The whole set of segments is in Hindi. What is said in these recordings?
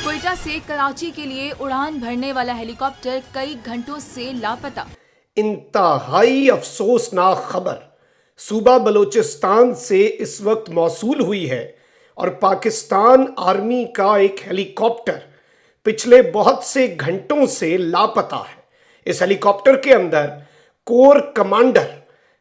क्वेटा से कराची के लिए उड़ान भरने वाला हेलीकॉप्टर कई घंटों से लापता। इंतहाई अफसोसनाक खबर सूबा बलूचिस्तान से इस वक्त मौसूल हुई है और पाकिस्तान आर्मी का एक हेलीकॉप्टर पिछले बहुत से घंटों से लापता है। इस हेलीकॉप्टर के अंदर core commander,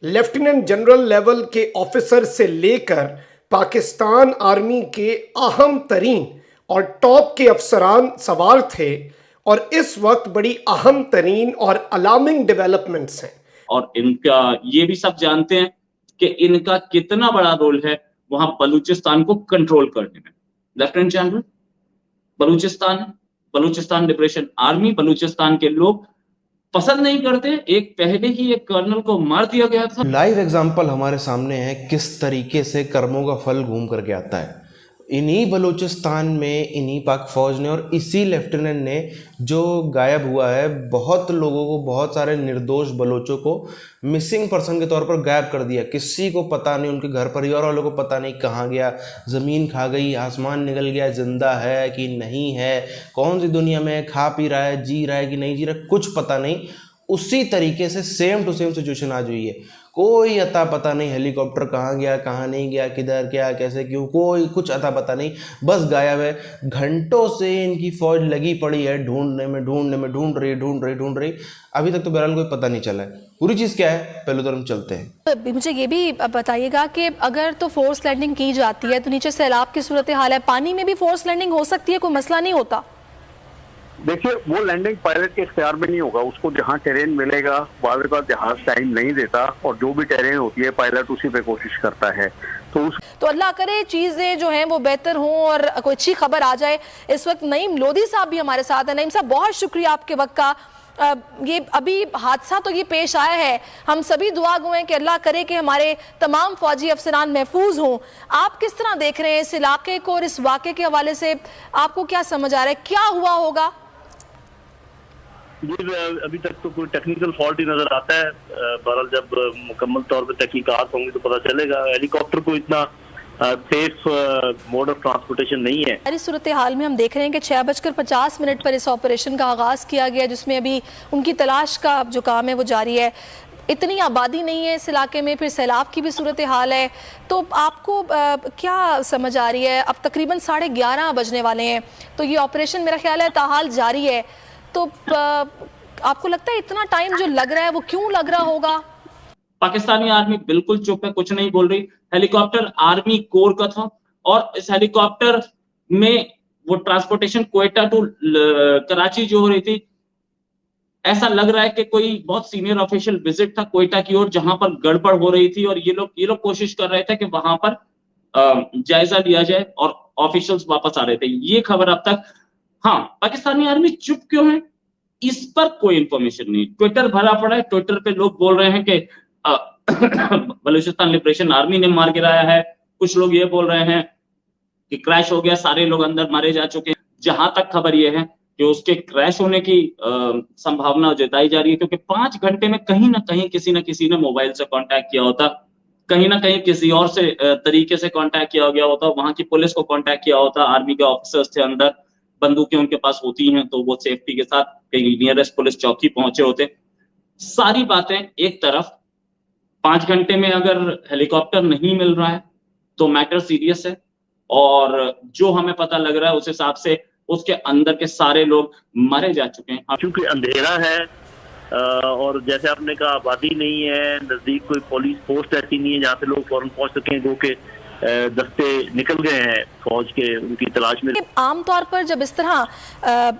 lieutenant general level के ऑफिसर से लेकर पाकिस्तान आर्मी के अहम तरीन और टॉप के अफसरान सवार थे और इस वक्त बड़ी अहम तरीन और अलार्मिंग डेवलपमेंट्स हैं। और इनका ये भी सब जानते हैं कि इनका कितना बड़ा रोल है वहां बलूचिस्तान को कंट्रोल करने में। Lieutenant general Balochistan liberation army, Balochistan के लोग पसंद नहीं करते। एक पहले ही एक कर्नल को मार दिया गया था। लाइव एग्जांपल हमारे सामने है किस तरीके से कर्मों का फल घूम करके आता है। इन्हीं बलूचिस्तान में इन्हीं पाक फौज ने और इसी लेफ्टिनेंट ने जो गायब हुआ है, बहुत लोगों को, बहुत सारे निर्दोष बलोचों को मिसिंग पर्सन के तौर पर गायब कर दिया। किसी को पता नहीं, उनके घर परिवार वालों को पता नहीं कहाँ गया, ज़मीन खा गई, आसमान निकल गया, जिंदा है कि नहीं है, कौन सी दुनिया में खा पी रहा है, जी रहा है कि नहीं जी रहा, कुछ पता नहीं। उसी तरीके से सेम टू सेम सिचुएशन आज हुई है। कोई अता पता नहीं, हेलीकॉप्टर कहाँ गया, कहाँ नहीं गया, किधर क्या, कैसे, क्यों, कोई कुछ अता पता नहीं, बस गायब है। घंटों से इनकी फौज लगी पड़ी है ढूंढने में, ढूंढ रही। अभी तक तो बहरहाल कोई पता नहीं चला है। पूरी चीज़ क्या है, पहले तो हम चलते हैं। मुझे ये भी बताइएगा कि अगर तो फोर्स लैंडिंग की जाती है तो नीचे सैलाब की सूरत हाल है, पानी में भी फोर्स लैंडिंग हो सकती है, कोई मसला नहीं होता? देखिए, वो लैंडिंग पायलट के इख्तियार में नहीं होगा। उसको जहाँ टेरेन मिलेगा, बाद का जहाज टाइम नहीं देता और जो भी टेरेन होती है पायलट उसी पे कोशिश करता है। तो अल्लाह करे चीजें जो हैं वो बेहतर हों और कोई अच्छी खबर आ जाए। इस वक्त नईम लोधी साहब भी हमारे साथ हैं। नईम साहब, बहुत शुक्रिया आपके वक्त का। ये अभी हादसा तो ये पेश आया है, हम सभी दुआ गो हैं कि अल्लाह करे कि हमारे तमाम फौजी अफसरान महफूज हों। आप किस तरह देख रहे हैं इस इलाके को और इस वाक़े के हवाले से? आपको क्या समझ आ रहा है, क्या हुआ होगा? अभी तक तो कोई टेक्निकल फॉल्ट ही नजर आता है। बहरहाल जब मुकम्मल तौर पे तहकीकात होंगी तो पता चलेगा। हेलीकॉप्टर को इतना सेफ मोड ऑफ ट्रांसपोर्टेशन नहीं है। इस सूरत हाल में हम देख रहे हैं कि 6:50 पर इस ऑपरेशन का आगाज किया गया, जिसमें अभी उनकी तलाश का जो काम है वो जारी है। इतनी आबादी नहीं है इस इलाके में, फिर सैलाब की भी सूरत हाल है, तो आपको क्या समझ आ रही है? अब तकरीबन 11:30 बजने वाले हैं, तो ये ऑपरेशन मेरा ख्याल है ताहाल जारी है। तो आपको लगता है इतना टाइम जो लग रहा है वो क्यों लग रहा होगा? पाकिस्तानी आर्मी बिल्कुल चुप है, कुछ नहीं बोल रही। हेलीकॉप्टर आर्मी कोर का था और इस हेलीकॉप्टर में वो ट्रांसपोर्टेशन क्वेटा टू कराची जो हो रही थी, ऐसा लग रहा है कि कोई बहुत सीनियर ऑफिशियल विजिट था क्वेटा की ओर, जहां पर गड़बड़ हो रही थी और ये लोग कोशिश कर रहे थे कि वहां पर जायजा लिया जाए और ऑफिशियल्स वापस आ रहे थे। ये खबर अब तक। हाँ, पाकिस्तानी आर्मी चुप क्यों है, इस पर कोई इंफॉर्मेशन नहीं। ट्विटर भरा पड़ा है, ट्विटर पे लोग बोल रहे हैं कि बलूचिस्तान लिबरेशन आर्मी ने मार गिराया है। कुछ लोग ये बोल रहे हैं कि क्रैश हो गया, सारे लोग अंदर मारे जा चुके हैं। जहां तक खबर ये है कि उसके क्रैश होने की संभावना जताई जा रही है, क्योंकि 5 घंटे में कहीं ना कहीं किसी न किसी ने मोबाइल से कांटेक्ट किया होता, कहीं ना कहीं किसी और से तरीके से कांटेक्ट किया गया होता, वहां की पुलिस को कांटेक्ट किया होता, आर्मी के ऑफिसर्स थे अंदर, बंदूकें उनके पास होती हैं तो वो सेफ्टी के साथ कहीं नियरेस्ट पुलिस चौकी पहुंचे होते। सारी बातें एक तरफ, 5 घंटे में अगर हेलीकॉप्टर नहीं मिल रहा है तो मैटर सीरियस है और जो हमें पता लग रहा है उस हिसाब से उसके अंदर के सारे लोग मारे जा चुके हैं। क्योंकि अंधेरा है और जैसे आपने कहा आबादी नहीं है, नजदीक कोई पुलिस पोस्ट ऐसी नहीं है जहाँ पे लोग फौरन पहुंच सकें। जो के दस्ते निकल गए हैं फौज के उनकी तलाश में। आमतौर पर जब इस तरह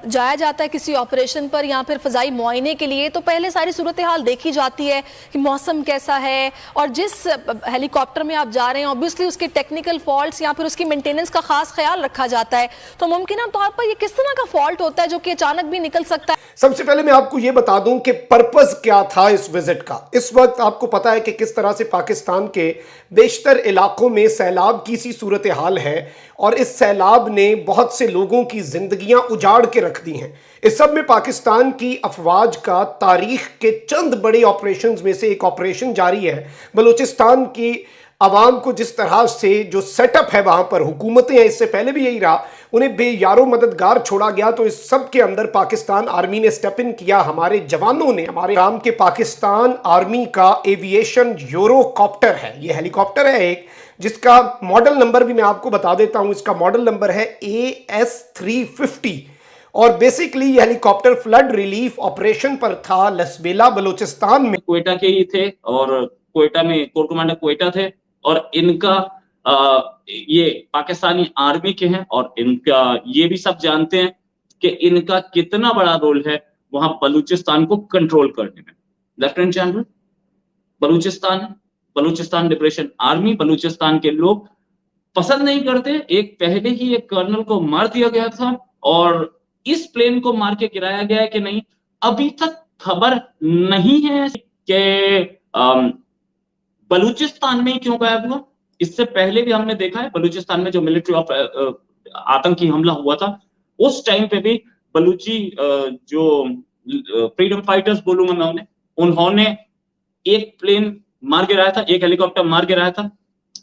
जाया जाता है किसी ऑपरेशन पर या फिर फजाई मुआयने के लिए, तो पहले सारी सूरत हाल देखी जाती है कि मौसम कैसा है और जिस हेलीकॉप्टर में आप जा रहे हैं ऑब्वियसली उसके टेक्निकल फॉल्ट्स या फिर उसकी मेंटेनेंस का खास ख्याल रखा जाता है। तो मुमकिन तौर पर ये किस तरह का फॉल्ट होता है जो कि अचानक भी निकल सकता है? सबसे पहले मैं आपको यह बता दूं कि पर्पस क्या था इस विजिट का। इस वक्त आपको पता है कि किस तरह से पाकिस्तान के बेशतर इलाकों में सैलाब की सी सूरत हाल है और इस सैलाब ने बहुत से लोगों की जिंदगियां उजाड़ के रख दी हैं। इस सब में पाकिस्तान की अफवाज का तारीख के चंद बड़े ऑपरेशंस में से एक ऑपरेशन जारी है बलूचिस्तान की आवाम को जिस तरह से जो सेटअप है वहां पर, हुकूमतें हैं, इससे पहले भी यही रहा, उन्हें बेयारो मददगार छोड़ा गया। तो इस सब के अंदर पाकिस्तान आर्मी ने स्टेप इन किया, हमारे जवानों ने, हमारे काम के पाकिस्तान आर्मी का एविएशन यूरोकॉप्टर है, ये हेलीकॉप्टर है एक, जिसका मॉडल नंबर भी मैं आपको बता देता हूं। इसका मॉडल नंबर है AS350 और बेसिकली ये हेलीकॉप्टर फ्लड रिलीफ ऑपरेशन पर था लसबेला बलूचिस्तान में। क्वेटा के ही थे और क्वेटा में कोर कमांडर क्वेटा थे और इनका ये पाकिस्तानी आर्मी के हैं और इनका ये भी सब जानते हैं कि इनका कितना बड़ा रोल है वहां बलूचिस्तान को कंट्रोल करने में। Lieutenant general Balochistan liberation army, Balochistan के लोग पसंद नहीं करते। एक पहले ही एक कर्नल को मार दिया गया था और इस प्लेन को मार के गिराया गया है कि नहीं, अभी तक खबर नहीं है कि बलूचिस्तान में ही क्यों गायब हुआ। इससे पहले भी हमने देखा है बलूचिस्तान में जो मिलिट्री आतंकी हमला हुआ था, उस टाइम पे भी बलूची जो फ्रीडम फाइटर्स बोलूंगा मैं उन्होंने एक प्लेन मार गिराया था, एक हेलीकॉप्टर मार गिराया था।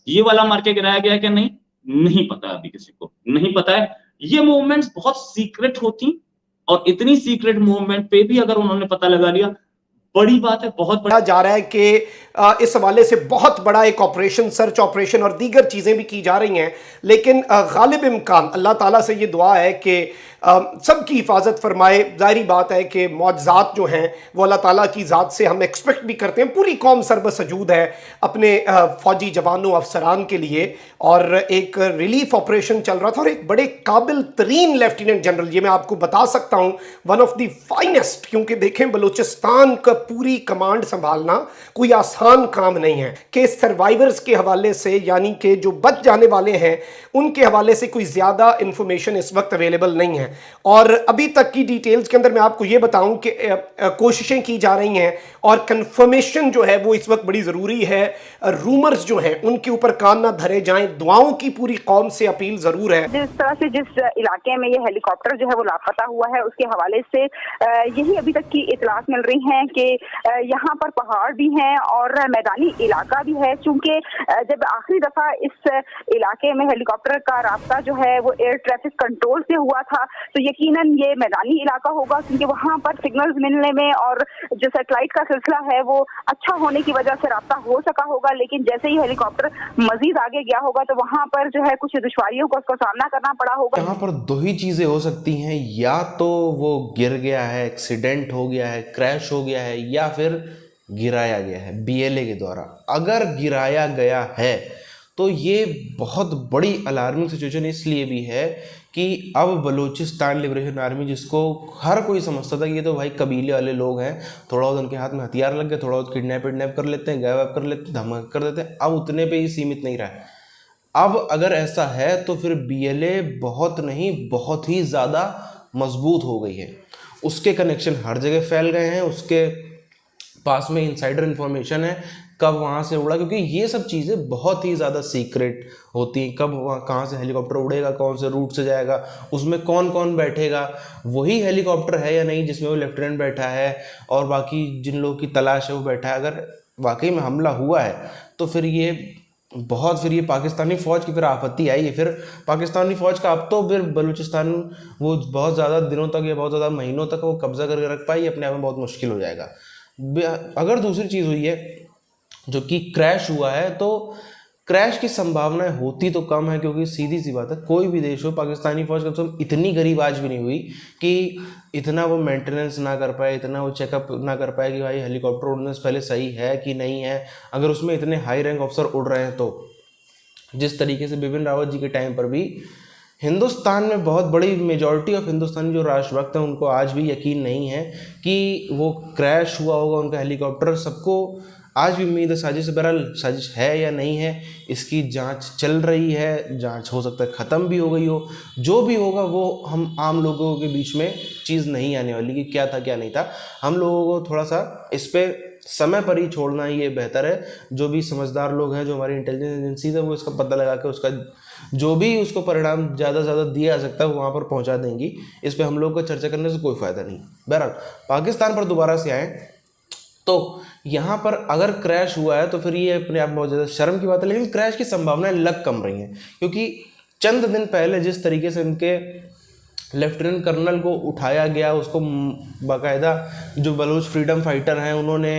ये वाला मार के गिराया गया कि नहीं पता, अभी किसी को नहीं पता है। ये मूवमेंट्स बहुत सीक्रेट होती और इतनी सीक्रेट मूवमेंट पे भी अगर उन्होंने पता लगा लिया, बड़ी बात है, बहुत बड़ा जा रहा है कि इस हवाले से बहुत बड़ा एक ऑपरेशन, सर्च ऑपरेशन और दीगर चीज़ें भी की जा रही हैं। लेकिन गालिब इम्कान, अल्लाह ताला से ये दुआ है कि सबकी हिफाजत फरमाए। जाहिर बात है कि मौजज़ात जो हैं वो अल्लाह ताला की ज़ात से हम एक्सपेक्ट भी करते हैं। पूरी कौम सरबसजूद है अपने फ़ौजी जवानों अफसरान के लिए और एक रिलीफ ऑपरेशन चल रहा था और एक बड़े काबिल तरीन लेफ्टिनेंट जनरल, ये मैं आपको बता सकता हूँ, वन ऑफ द फाइनेस्ट, क्योंकि देखें बलूचिस्तान का पूरी कमांड संभालना कोई आसान काम नहीं है कि सर्वाइवर्स के हवाले से, यानी कि जो बच जाने वाले हैं उनके हवाले से कोई ज़्यादा इंफॉर्मेशन इस वक्त अवेलेबल नहीं है। और अभी तक की डिटेल्स के अंदर मैं आपको ये बताऊं कि कोशिशें की जा रही हैं और कंफर्मेशन जो है वो इस वक्त बड़ी ज़रूरी है। रूमर्स जो हैं उनके ऊपर कान ना धरे जाएं, दुआओं की पूरी कौम से अपील ज़रूर है। जिस तरह से जिस इलाके में ये हेलीकॉप्टर जो है वो लापता हुआ है, उसके हवाले से यही अभी तक की इतलात मिल रही हैं कि यहाँ पर पहाड़ भी हैं और मैदानी इलाका भी है। चूंकि जब आखिरी दफ़ा इस इलाके में हेलीकॉप्टर का रास्ता जो है वो एयर ट्रैफिक कंट्रोल से हुआ था, तो यकीनन ये मैदानी इलाका होगा, क्योंकि वहाँ पर सिग्नल्स मिलने में और जो सैटेलाइट का सिलसिला है वो अच्छा होने की वजह से रास्ता हो सका होगा। लेकिन जैसे ही हेलीकॉप्टर मजीद आगे गया होगा तो वहाँ पर जो है कुछ दुश्वारियों का उसका सामना करना पड़ा होगा। यहाँ पर दो ही चीज़ें हो सकती हैं, या तो वो गिर गया है, एक्सीडेंट हो गया है, क्रैश हो गया है, या फिर गिराया गया है BLA के द्वारा। अगर गिराया गया है तो ये बहुत बड़ी अलार्मिंग सिचुएशन इसलिए भी है कि अब बलूचिस्तान लिबरेशन आर्मी, जिसको हर कोई समझता था कि ये तो भाई कबीले वाले लोग हैं, थोड़ा बहुत उनके हाथ में हथियार लग गए, थोड़ा बहुत किडनैप कर लेते हैं, गायब कर लेते हैं, धमक कर देते हैं, अब उतने पे ही सीमित नहीं रहा है। अब अगर ऐसा है तो फिर BLA बहुत नहीं बहुत ही ज़्यादा मजबूत हो गई है। उसके कनेक्शन हर जगह फैल गए हैं, उसके पास में इनसाइडर इन्फॉर्मेशन है कब वहाँ से उड़ा, क्योंकि ये सब चीज़ें बहुत ही ज़्यादा सीक्रेट होती हैं। कब वहाँ कहाँ से हेलीकॉप्टर उड़ेगा, कौन से रूट से जाएगा, उसमें कौन कौन बैठेगा, वही हेलीकॉप्टर है या नहीं जिसमें वो लेफ्टिनेंट बैठा है और बाकी जिन लोगों की तलाश है वो बैठा है। अगर वाकई में हमला हुआ है तो फिर ये पाकिस्तानी फ़ौज की फिर आपत्ति आई है। फिर पाकिस्तानी फ़ौज का अब तो फिर बलूचिस्तान वो बहुत ज़्यादा दिनों तक या बहुत ज़्यादा महीनों तक वो कब्जा करके रख पाई, अपने आप में बहुत मुश्किल हो जाएगा। अगर दूसरी चीज़ हुई है जो कि क्रैश हुआ है, तो क्रैश की संभावनाएं होती तो कम है, क्योंकि सीधी सी बात है कोई भी देश हो, पाकिस्तानी फौज कम से कम इतनी गरीब आज भी नहीं हुई कि इतना वो मेंटेनेंस ना कर पाए, इतना वो चेकअप ना कर पाए कि भाई हेलीकॉप्टर उड़ने से पहले सही है कि नहीं है। अगर उसमें इतने हाई रैंक ऑफिसर उड़ रहे हैं तो जिस तरीके से बिपिन रावत जी के टाइम पर भी हिंदुस्तान में बहुत बड़ी मेजॉरिटी ऑफ हिंदुस्तानी जो राष्ट्रभक्त हैं उनको आज भी यकीन नहीं है कि वो क्रैश हुआ होगा उनका हेलीकॉप्टर। सबको आज भी उम्मीद है साजिश, बहरहाल साजिश है या नहीं है इसकी जांच चल रही है, जांच हो सकता है ख़त्म भी हो गई हो, जो भी होगा वो हम आम लोगों के बीच में चीज़ नहीं आने वाली कि क्या था क्या नहीं था। हम लोगों को थोड़ा सा इस पर समय पर ही छोड़ना ये बेहतर है। जो भी समझदार लोग हैं, जो हमारी इंटेलिजेंस एजेंसीज है, वो इसका पता लगा के उसका जो भी उसको परिणाम ज़्यादा से ज़्यादा दिया जा सकता है वो वहाँ पर पहुँचा देंगी। इस पर हम लोग को चर्चा करने से कोई फ़ायदा नहीं। बहरहाल पाकिस्तान पर दोबारा से आएँ तो यहाँ पर अगर क्रैश हुआ है तो फिर ये अपने आप में बहुत ज़्यादा शर्म की बात है, लेकिन क्रैश की संभावनाएं लग कम रही हैं, क्योंकि चंद दिन पहले जिस तरीके से उनके लेफ्टिनेंट कर्नल को उठाया गया, उसको बाकायदा जो बलूच फ्रीडम फाइटर हैं उन्होंने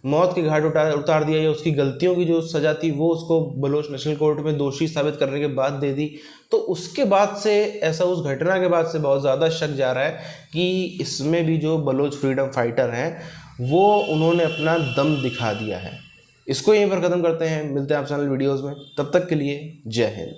मौत के घाट उतार दिया, या उसकी गलतियों की जो सज़ा थी वो उसको बलूच नेशनल कोर्ट में दोषी साबित करने के बाद दे दी। तो उसके बाद से ऐसा, उस घटना के बाद से बहुत ज़्यादा शक जा रहा है कि इसमें भी जो बलूच फ्रीडम फाइटर हैं वो उन्होंने अपना दम दिखा दिया है। इसको यहीं पर ख़त्म करते हैं, मिलते हैं आप चैनल वीडियोज़ में, तब तक के लिए जय हिंद।